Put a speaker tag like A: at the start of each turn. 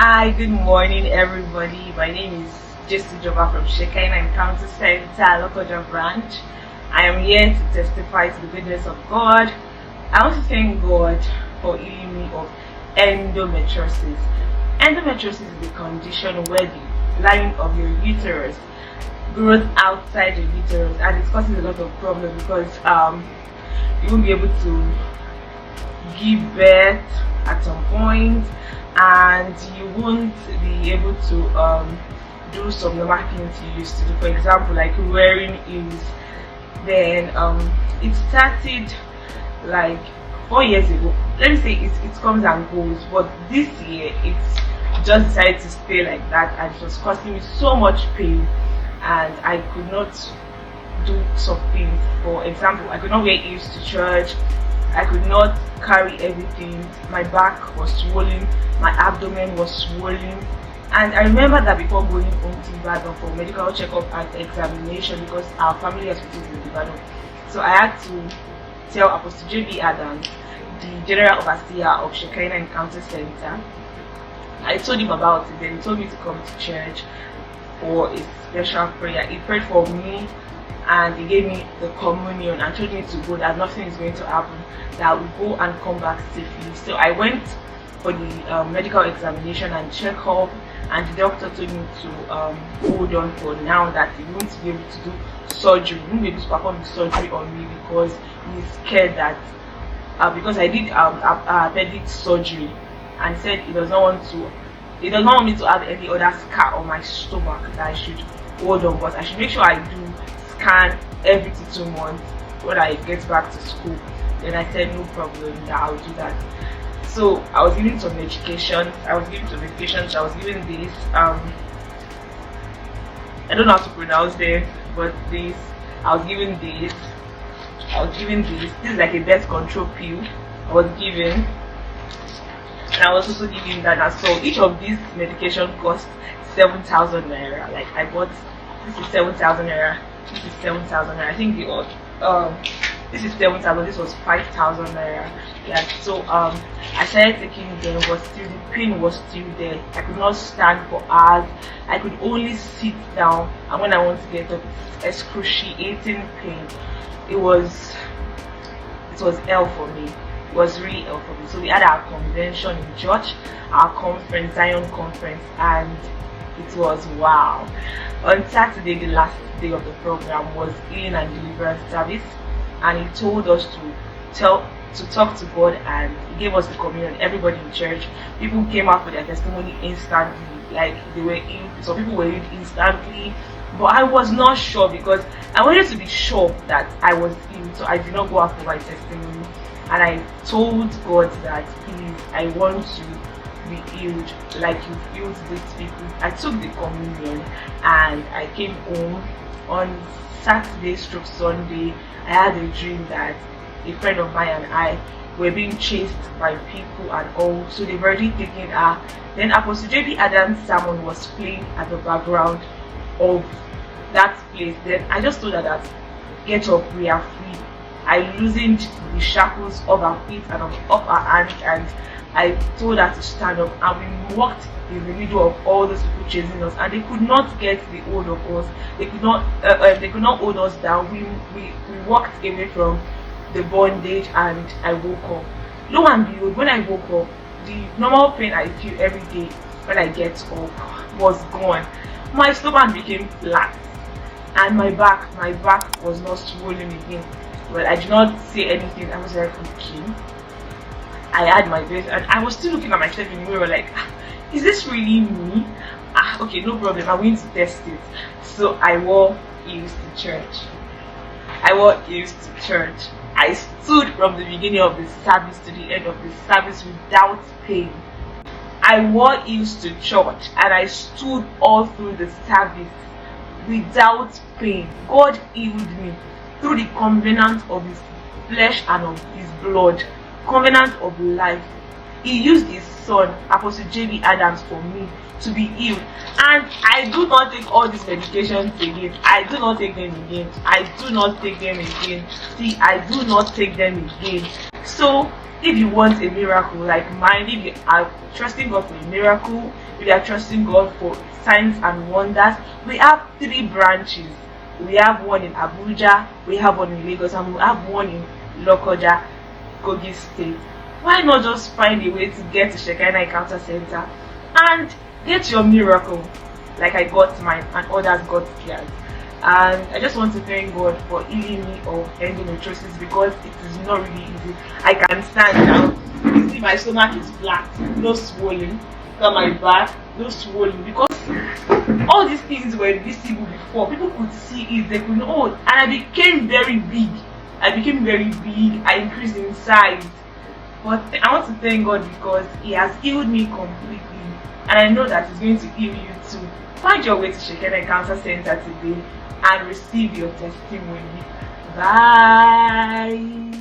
A: Hi, good morning, everybody. My name is Jesse Joba from Shekinah Encounter Center, Local Branch. I am here to testify to the goodness of God. I want to thank God for healing me of endometriosis. Endometriosis is the condition where the lining of your uterus grows outside the uterus, and it causes a lot of problems because you won't be able to give birth at some point, and you won't be able to do some normal things you used to do, for example like wearing heels. Then it started like 4 years ago. Let me say it comes and goes, but this year it's just decided to stay like that, and it was causing me so much pain, and I could not do some things. For example, I could not wear heels to church, I could not carry everything, my back was swollen, my abdomen was swollen. And I remember that before going home to Ibadan for medical checkup and examination, because our family hospital is in Ibadan, so I had to tell Apostle J.B. Adams, the general overseer of Shekinah Encounter Center. I told him about it, then he told me to come to church for a special prayer. He prayed for me and he gave me the communion and told me to go, that nothing is going to happen, that I will go and come back safely. So I went for the medical examination and check-up, and the doctor told me to hold on for now, that he won't be able to do surgery, he won't be able to perform the surgery on me because he's scared that because I did appendix surgery, and he said he does not want me to have any other scar on my stomach, that I should hold on, but I should make sure I do scan every 2 months when I get back to school. Then I said no problem, that I'll do that. So I was given some medications. I was given this I don't know how to pronounce them, but this is like a birth control pill I was given, and I was also given that as well. Each of these medication cost 7,000 naira. Like I bought, this is 7,000 naira, this is 7,000 naira. I think this is 7,000, this was 5,000 naira. Yeah, so I started taking them, but still the pain was still there. I could not stand for hours. I could only sit down, and when I want to get up, it's excruciating pain. It was hell for me. It was really hell for me. So we had our convention in church, our conference, Zion conference, and it was wow. On Saturday, the last day of the program, was healing and deliverance service, and he told us to talk to God, and he gave us the communion. Everybody in church, people came out with their testimony instantly, like they were healed. Some people were healed instantly, but I was not sure because I wanted to be sure that I was healed, so I did not go out for my testimony. And I told God that, please, I want to be healed like you healed these people. I took the communion and I came home. On Saturday/Sunday, I had a dream that a friend of mine and I were being chased by people and all, so they've already taken her. Then Apostle J.B. Adams' sermon was playing at the background of that place. Then I just told her that, get up, we are free. I loosened the shackles of her feet and of her hands, and I told her to stand up, and we walked in the middle of all those people chasing us, and they could not get the hold of us. They could not hold us down. We walked away from the bondage, and I woke up. Lo and behold, when I woke up, the normal pain I feel every day when I get up was gone. My stomach became flat, and my back was not swollen again. But I did not say anything. I was like, okay. I had my best, and I was still looking at myself in the mirror like, is this really me? Okay, no problem, I'm going to test it. So I wore heels to church. I stood from the beginning of the service to the end of the service without pain. I wore heels to church, and I stood all through the service without pain. God healed me through the covenant of his flesh and of his blood, covenant of life. He used his son, Apostle J.B. Adams, for me to be healed. And I do not take all these medications again. I do not take them again. See, I do not take them again. So if you want a miracle like mine, if you are trusting God for a miracle, if you are trusting God for signs and wonders, we have 3 branches. We have one in Abuja, we have one in Lagos, and we have one in Lokoja, Kogi State. Why not just find a way to get to Shekinah Encounter Center and get your miracle like I got mine and others got theirs? And I just want to thank God for healing me of endometriosis, because it is not really easy. I can stand now. You see, my stomach is flat, no swollen. Look at my back, no swollen, because all these things were visible before. People could see it, they could know. And I became very big. I increased in size. But I want to thank God because He has healed me completely. And I know that He's going to heal you too. Find your way to Shekinah Encounter Center today and receive your testimony. Bye.